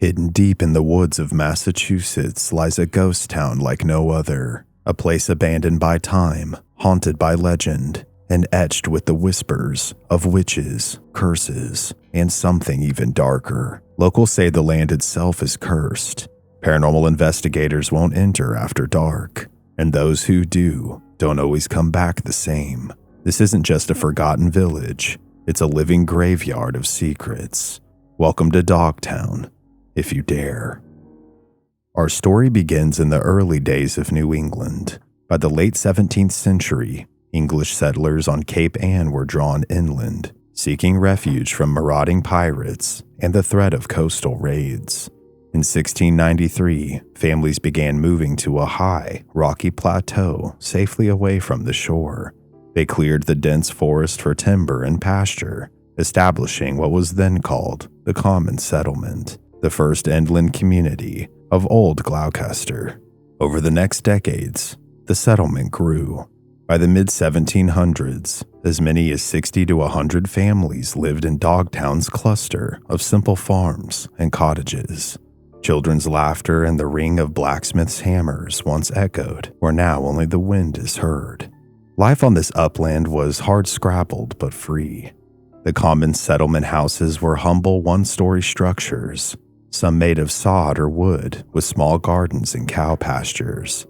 Hidden deep in the woods of Massachusetts lies a ghost town like no other, a place abandoned by time, haunted by legend, and etched with the whispers of witches, curses, and something even darker. Locals say the land itself is cursed. Paranormal investigators won't enter after dark, and those who do don't always come back the same. This isn't just a forgotten village, it's a living graveyard of secrets. Welcome to Dogtown, if you dare. Our story begins in the early days of New England. By the late 17th century, English settlers on Cape Ann were drawn inland, seeking refuge from marauding pirates and the threat of coastal raids. In 1693, families began moving to a high, rocky plateau safely away from the shore. They cleared the dense forest for timber and pasture, establishing what was then called the Common Settlement, the first inland community of Old Gloucester. Over the next decades, the settlement grew. By the mid-1700s, as many as 60 to 100 families lived in Dogtown's cluster of simple farms and cottages. Children's laughter and the ring of blacksmiths' hammers once echoed where now only the wind is heard. Life on this upland was hard-scrabbled but free. The common settlement houses were humble one-story structures, some made of sod or wood with small gardens and cow pastures.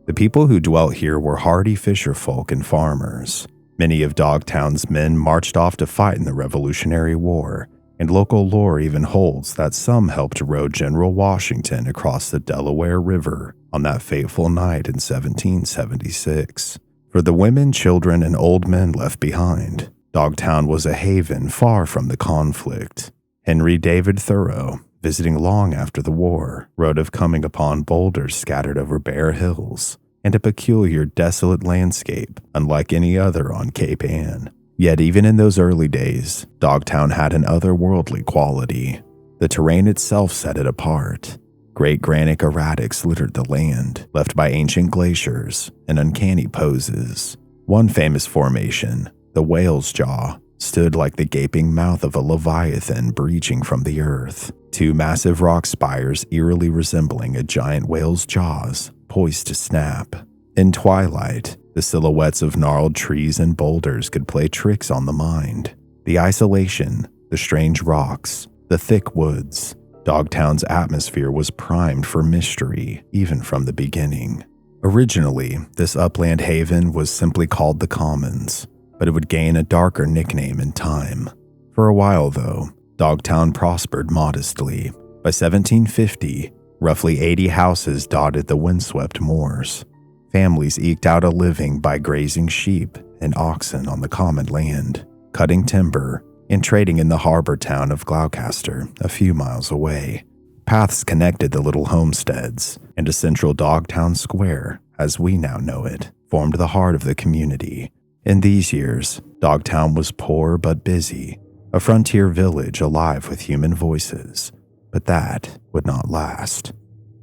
The people who dwelt here were hardy fisherfolk and farmers. Many of Dogtown's men marched off to fight in the Revolutionary War, and local lore even holds that some helped row General Washington across the Delaware River on that fateful night in 1776. For the women, children, and old men left behind, Dogtown was a haven far from the conflict. Henry David Thoreau, visiting long after the war, wrote of coming upon boulders scattered over bare hills and a peculiar desolate landscape unlike any other on Cape Ann. Yet even in those early days, Dogtown had an otherworldly quality. The terrain itself set it apart. Great granite erratics littered the land, left by ancient glaciers and uncanny poses. One famous formation, the whale's jaw, stood like the gaping mouth of a leviathan breaching from the earth. Two massive rock spires eerily resembling a giant whale's jaws, poised to snap. In twilight, the silhouettes of gnarled trees and boulders could play tricks on the mind. The isolation, the strange rocks, the thick woods. Dogtown's atmosphere was primed for mystery, even from the beginning. Originally, this upland haven was simply called the Commons, but it would gain a darker nickname in time. For a while, though, Dogtown prospered modestly. By 1750, roughly 80 houses dotted the windswept moors. Families eked out a living by grazing sheep and oxen on the common land, cutting timber, and trading in the harbor town of Gloucester, a few miles away. Paths connected the little homesteads, and a central Dogtown square, as we now know it, formed the heart of the community. In these years, Dogtown was poor but busy, a frontier village alive with human voices. But that would not last.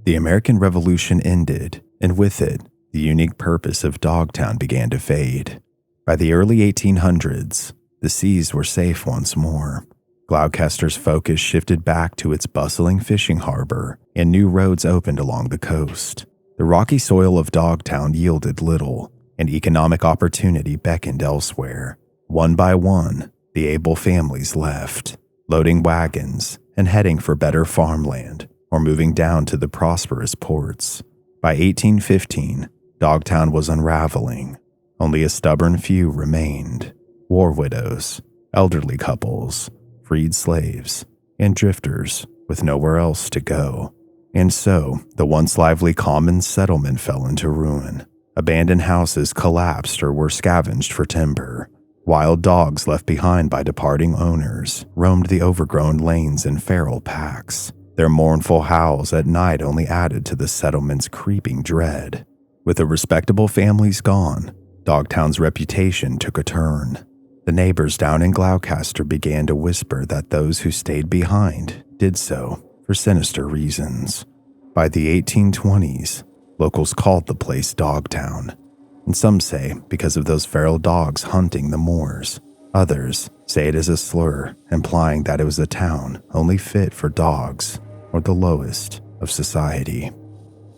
The American Revolution ended, and with it, the unique purpose of Dogtown began to fade. By the early 1800s, the seas were safe once more. Gloucester's focus shifted back to its bustling fishing harbor, and new roads opened along the coast. The rocky soil of Dogtown yielded little, and economic opportunity beckoned elsewhere. One by one, the able families left, loading wagons and heading for better farmland or moving down to the prosperous ports. By 1815, Dogtown was unraveling. Only a stubborn few remained. War widows, elderly couples, freed slaves, and drifters with nowhere else to go. And so, the once lively common settlement fell into ruin. Abandoned houses collapsed or were scavenged for timber. Wild dogs left behind by departing owners roamed the overgrown lanes in feral packs. Their mournful howls at night only added to the settlement's creeping dread. With the respectable families gone, Dogtown's reputation took a turn. The neighbors down in Gloucester began to whisper that those who stayed behind did so for sinister reasons. By the 1820s, locals called the place Dogtown, and some say because of those feral dogs hunting the moors. Others say it is a slur, implying that it was a town only fit for dogs. or the lowest of society.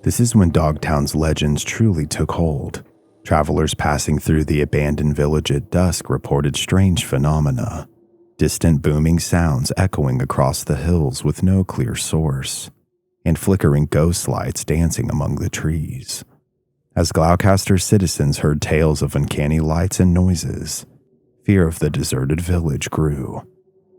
This is when Dogtown's legends truly took hold. Travelers passing through the abandoned village at dusk reported strange phenomena, distant booming sounds echoing across the hills with no clear source, and flickering ghost lights dancing among the trees. As Gloucester citizens heard tales of uncanny lights and noises, fear of the deserted village grew.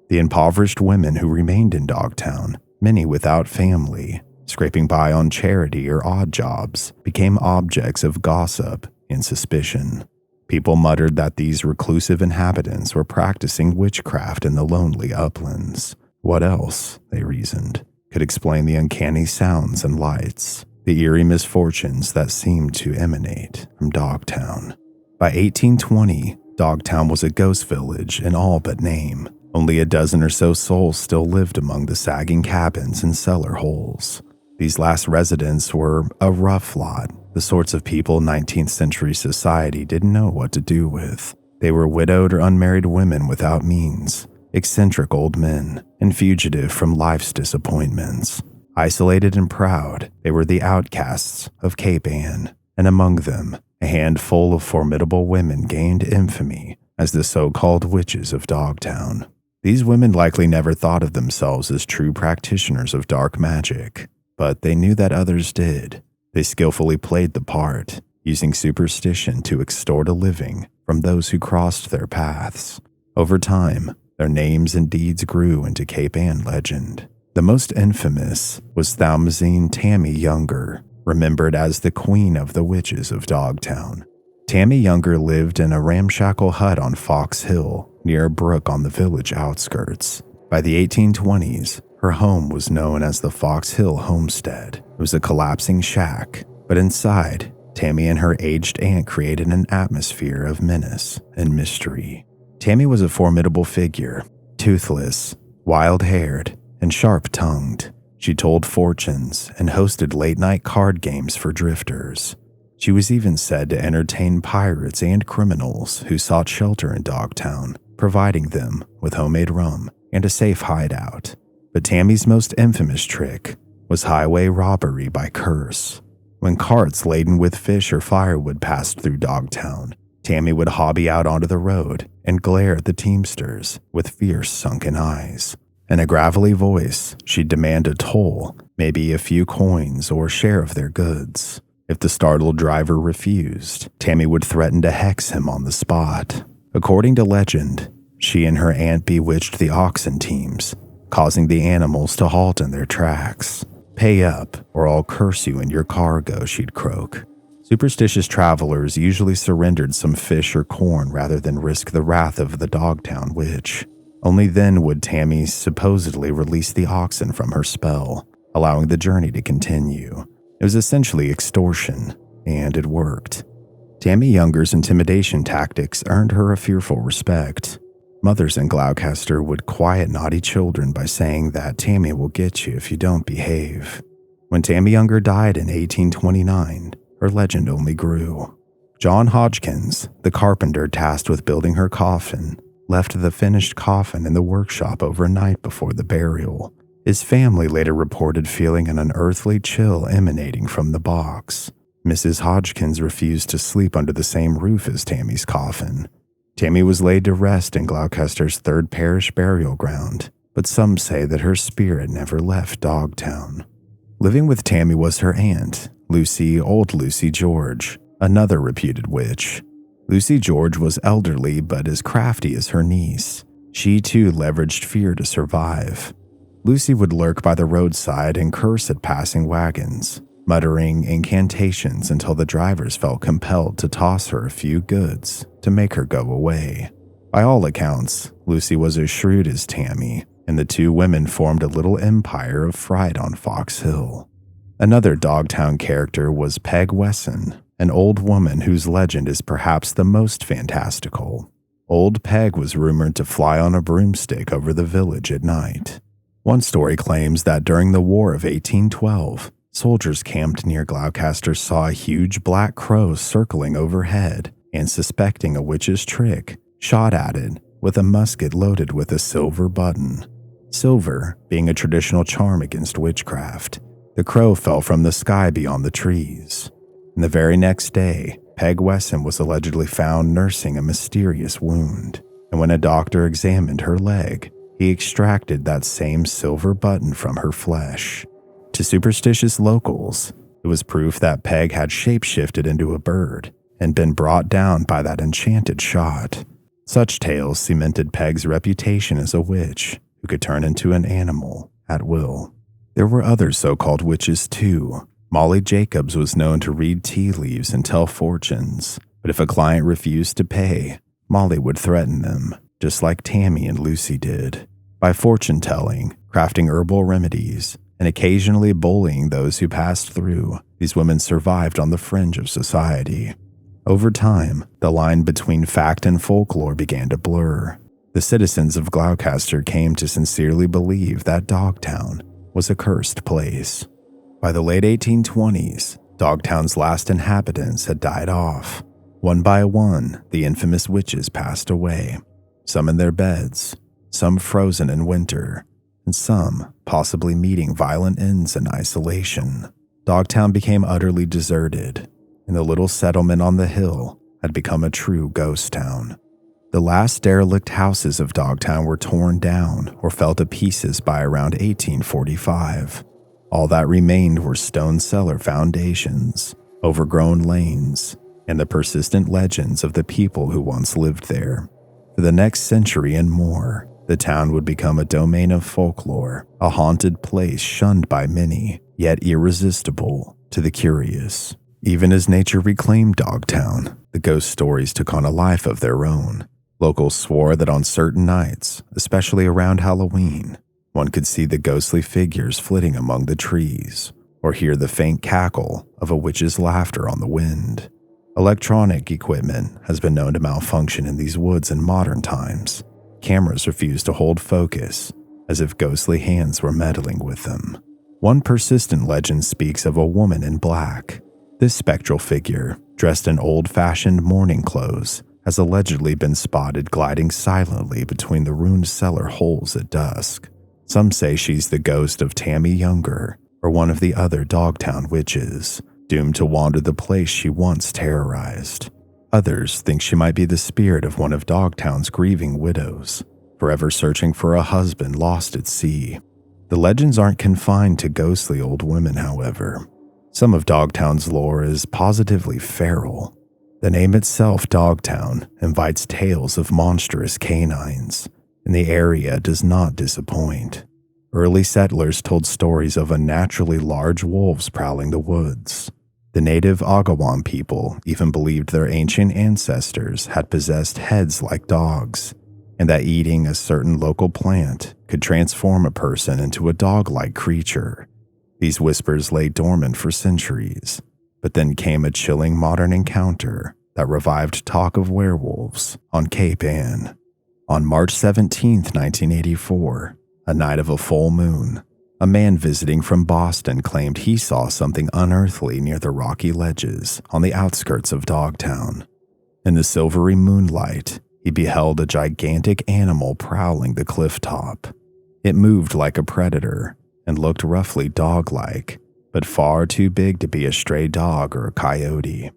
The impoverished women who remained in Dogtown, many without family, scraping by on charity or odd jobs, became objects of gossip and suspicion. People muttered that these reclusive inhabitants were practicing witchcraft in the lonely uplands. What else, they reasoned, could explain the uncanny sounds and lights, the eerie misfortunes that seemed to emanate from Dogtown? By 1820, Dogtown was a ghost village in all but name. Only a dozen or so souls still lived among the sagging cabins and cellar holes. These last residents were a rough lot, the sorts of people 19th century society didn't know what to do with. They were widowed or unmarried women without means, eccentric old men, and fugitive from life's disappointments. Isolated and proud, they were the outcasts of Cape Ann, and among them, a handful of formidable women gained infamy as the so-called witches of Dogtown. These women likely never thought of themselves as true practitioners of dark magic, but they knew that others did. They skillfully played the part, using superstition to extort a living from those who crossed their paths. Over time, their names and deeds grew into Cape Ann legend. The most infamous was Thaumasine Tammy Younger, remembered as the Queen of the Witches of Dogtown. Tammy Younger lived in a ramshackle hut on Fox Hill, near a brook on the village outskirts. By the 1820s, her home was known as the Fox Hill Homestead. It was a collapsing shack, but inside, Tammy and her aged aunt created an atmosphere of menace and mystery. Tammy was a formidable figure, toothless, wild-haired, and sharp-tongued. She told fortunes and hosted late-night card games for drifters. She was even said to entertain pirates and criminals who sought shelter in Dogtown, providing them with homemade rum and a safe hideout. But Tammy's most infamous trick was highway robbery by curse. When carts laden with fish or firewood passed through Dogtown, Tammy would hobby out onto the road and glare at the teamsters with fierce sunken eyes. In a gravelly voice, she'd demand a toll, maybe a few coins or share of their goods. If the startled driver refused, Tammy would threaten to hex him on the spot. According to legend, she and her aunt bewitched the oxen teams, causing the animals to halt in their tracks. "Pay up, or I'll curse you in your cargo," she'd croak. Superstitious travelers usually surrendered some fish or corn rather than risk the wrath of the Dogtown witch. Only then would Tammy supposedly release the oxen from her spell, allowing the journey to continue. It was essentially extortion, and it worked. Tammy Younger's intimidation tactics earned her a fearful respect. Mothers in Gloucester would quiet naughty children by saying that Tammy will get you if you don't behave. When Tammy Younger died in 1829, her legend only grew. John Hodgkins, the carpenter tasked with building her coffin, left the finished coffin in the workshop overnight before the burial. His family later reported feeling an unearthly chill emanating from the box. Mrs. Hodgkins refused to sleep under the same roof as Tammy's coffin. Tammy was laid to rest in Gloucester's 3rd Parish burial ground, but some say that her spirit never left Dogtown. Living with Tammy was her aunt, Old Lucy George, another reputed witch. Lucy George was elderly but as crafty as her niece. She too leveraged fear to survive. Lucy would lurk by the roadside and curse at passing wagons, muttering incantations until the drivers felt compelled to toss her a few goods to make her go away. By all accounts, Lucy was as shrewd as Tammy, and the two women formed a little empire of fright on Fox Hill. Another Dogtown character was Peg Wesson, an old woman whose legend is perhaps the most fantastical. Old Peg was rumored to fly on a broomstick over the village at night. One story claims that during the War of 1812, soldiers camped near Gloucester saw a huge black crow circling overhead and, suspecting a witch's trick, shot at it with a musket loaded with a silver button. silver being a traditional charm against witchcraft. The crow fell from the sky beyond the trees. And the very next day, Peg Wesson was allegedly found nursing a mysterious wound, and when a doctor examined her leg, he extracted that same silver button from her flesh. To superstitious locals, it was proof that Peg had shapeshifted into a bird and been brought down by that enchanted shot. Such tales cemented Peg's reputation as a witch who could turn into an animal at will. There were other so-called witches too. Molly Jacobs was known to read tea leaves and tell fortunes, but if a client refused to pay, Molly would threaten them, just like Tammy and Lucy did, by fortune-telling, crafting herbal remedies, and occasionally bullying those who passed through. These women survived on the fringe of society. Over time, the line between fact and folklore began to blur. The citizens of Gloucester came to sincerely believe that Dogtown was a cursed place. By the late 1820s, Dogtown's last inhabitants had died off. One by one, the infamous witches passed away, some in their beds, some frozen in winter, and some possibly meeting violent ends in isolation. Dogtown became utterly deserted, and the little settlement on the hill had become a true ghost town. The last derelict houses of Dogtown were torn down or fell to pieces by around 1845. All that remained were stone cellar foundations, overgrown lanes, and the persistent legends of the people who once lived there. For the next century and more, the town would become a domain of folklore, a haunted place shunned by many, yet irresistible to the curious. Even as nature reclaimed Dogtown, the ghost stories took on a life of their own. Locals swore that on certain nights, especially around Halloween, one could see the ghostly figures flitting among the trees, or hear the faint cackle of a witch's laughter on the wind. Electronic equipment has been known to malfunction in these woods in modern times. Cameras refuse to hold focus, as if ghostly hands were meddling with them. One persistent legend speaks of a woman in black. This spectral figure, dressed in old-fashioned mourning clothes, has allegedly been spotted gliding silently between the ruined cellar holes at dusk. Some say she's the ghost of Tammy Younger, or one of the other Dogtown witches, doomed to wander the place she once terrorized. Others think she might be the spirit of one of Dogtown's grieving widows, forever searching for a husband lost at sea. The legends aren't confined to ghostly old women, however. Some of Dogtown's lore is positively feral. The name itself, Dogtown, invites tales of monstrous canines, and the area does not disappoint. Early settlers told stories of unnaturally large wolves prowling the woods. The native Agawam people even believed their ancient ancestors had possessed heads like dogs, and that eating a certain local plant could transform a person into a dog-like creature. These whispers lay dormant for centuries, but then came a chilling modern encounter that revived talk of werewolves on Cape Ann. On March 17, 1984, a night of a full moon, a man visiting from Boston claimed he saw something unearthly near the rocky ledges on the outskirts of Dogtown. In the silvery moonlight, he beheld a gigantic animal prowling the cliff top. It moved like a predator and looked roughly dog-like, but far too big to be a stray dog or a coyote.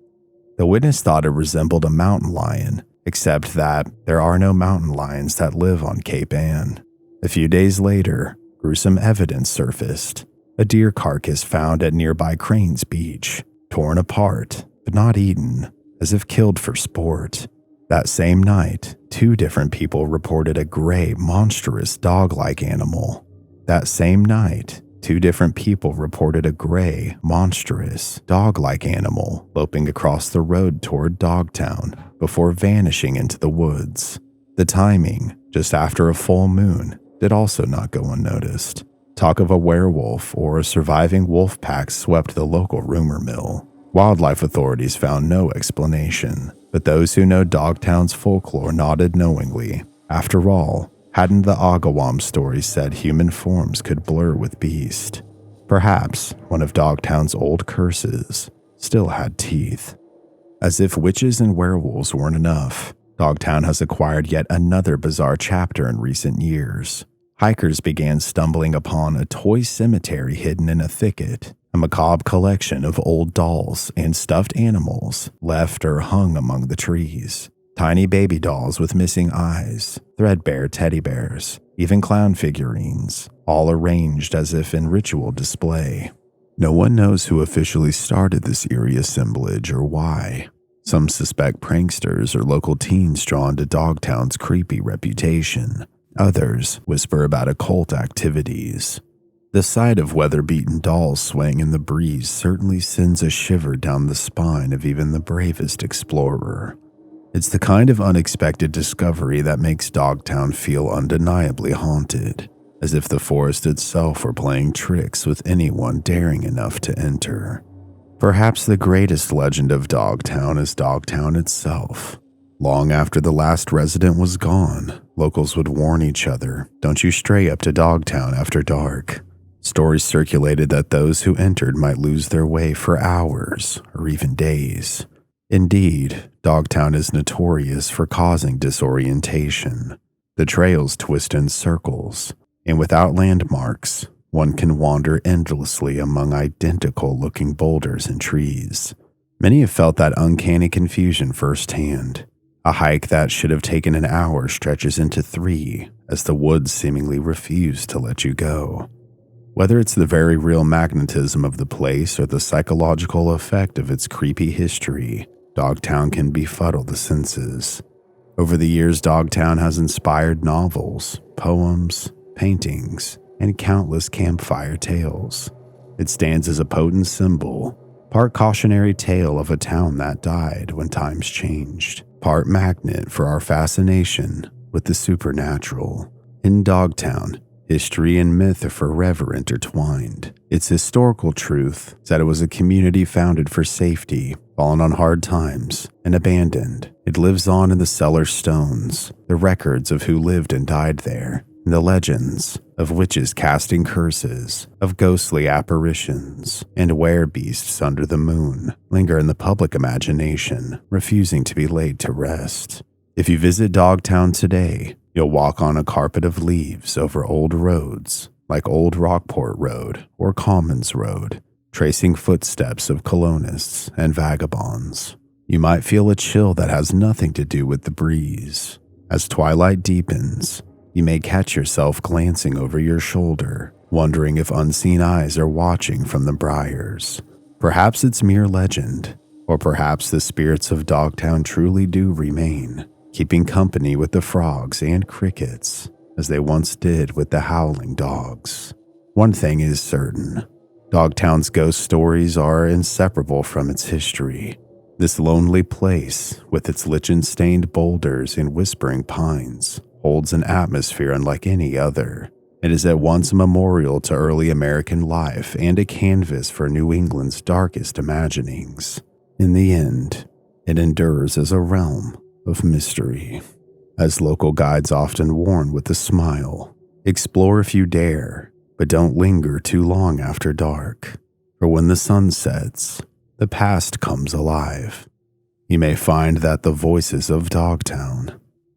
The witness thought it resembled a mountain lion, except that there are no mountain lions that live on Cape Ann. A few days later, gruesome evidence surfaced. A deer carcass found at nearby Cranes Beach, torn apart, but not eaten, as if killed for sport. That same night, 2 different people reported a gray, monstrous dog-like animal. That same night, 2 different people reported a gray, monstrous, dog-like animal loping across the road toward Dogtown before vanishing into the woods. The timing, just after a full moon, did also not go unnoticed. Talk of a werewolf or a surviving wolf pack swept the local rumor mill. Wildlife authorities found no explanation, but those who know Dogtown's folklore nodded knowingly. After all, hadn't the Agawam story said human forms could blur with beast? Perhaps one of Dogtown's old curses still had teeth. As if witches and werewolves weren't enough, Dogtown has acquired yet another bizarre chapter in recent years: hikers began stumbling upon a toy cemetery hidden in a thicket, a macabre collection of old dolls and stuffed animals left or hung among the trees. Tiny baby dolls with missing eyes, threadbare teddy bears, even clown figurines, all arranged as if in ritual display. No one knows who officially started this eerie assemblage or why. Some suspect pranksters or local teens drawn to Dogtown's creepy reputation. Others whisper about occult activities. The sight of weather-beaten dolls swaying in the breeze certainly sends a shiver down the spine of even the bravest explorer. It's the kind of unexpected discovery that makes Dogtown feel undeniably haunted, as if the forest itself were playing tricks with anyone daring enough to enter. Perhaps the greatest legend of Dogtown is Dogtown itself. Long after the last resident was gone, locals would warn each other, "Don't you stray up to Dogtown after dark." Stories circulated that those who entered might lose their way for hours or even days. Indeed, Dogtown is notorious for causing disorientation. The trails twist in circles, and without landmarks, one can wander endlessly among identical-looking boulders and trees. Many have felt that uncanny confusion firsthand. A hike that should have taken an hour stretches into 3 as the woods seemingly refuse to let you go. Whether it's the very real magnetism of the place or the psychological effect of its creepy history, Dogtown can befuddle the senses. Over the years, Dogtown has inspired novels, poems, paintings, and countless campfire tales. It stands as a potent symbol, part cautionary tale of a town that died when times changed, part magnet for our fascination with the supernatural. In Dogtown, history and myth are forever intertwined. Its historical truth is that it was a community founded for safety, fallen on hard times, and abandoned. It lives on in the cellar stones, the records of who lived and died there, and the legends of witches casting curses, of ghostly apparitions, and werebeasts under the moon linger in the public imagination, refusing to be laid to rest. If you visit Dogtown today, you'll walk on a carpet of leaves over old roads, like Old Rockport Road or Commons Road, tracing footsteps of colonists and vagabonds. You might feel a chill that has nothing to do with the breeze. As twilight deepens, you may catch yourself glancing over your shoulder, wondering if unseen eyes are watching from the briars. Perhaps it's mere legend, or perhaps the spirits of Dogtown truly do remain, keeping company with the frogs and crickets, as they once did with the howling dogs. One thing is certain, Dogtown's ghost stories are inseparable from its history. This lonely place, with its lichen-stained boulders and whispering pines, holds an atmosphere unlike any other. It is at once a memorial to early American life and a canvas for New England's darkest imaginings. In the end, it endures as a realm of mystery. As local guides often warn with a smile, explore if you dare, but don't linger too long after dark, for when the sun sets, the past comes alive. You may find that the voices of Dogtown,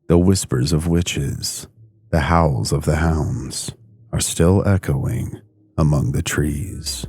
the whispers of witches, the howls of the hounds, are still echoing among the trees.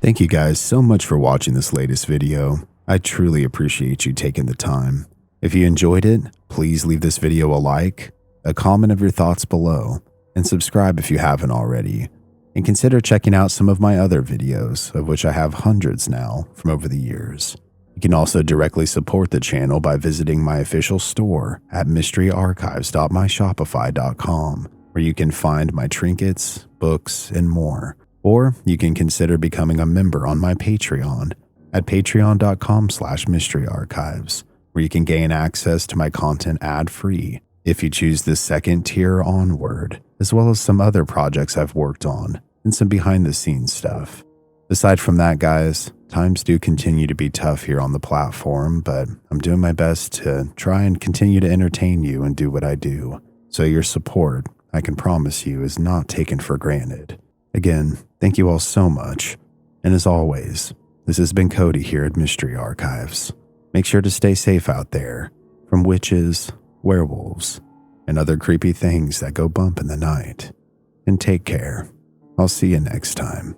Thank you guys so much for watching this latest video. I truly appreciate you taking the time. If you enjoyed it, please leave this video a like, a comment of your thoughts below, and subscribe if you haven't already. And consider checking out some of my other videos, of which I have hundreds now from over the years. You can also directly support the channel by visiting my official store at mysteryarchives.myshopify.com, where you can find my trinkets, books, and more. Or you can consider becoming a member on my Patreon at patreon.com/mysteryarchives, where you can gain access to my content ad-free if you choose the second tier onward, as well as some other projects I've worked on and some behind-the-scenes stuff. Aside from that, guys, times do continue to be tough here on the platform, but I'm doing my best to try and continue to entertain you and do what I do. So your support, I can promise you, is not taken for granted. Again, thank you all so much. And as always, this has been Cody here at Mystery Archives. Make sure to stay safe out there from witches, werewolves, and other creepy things that go bump in the night. And take care. I'll see you next time.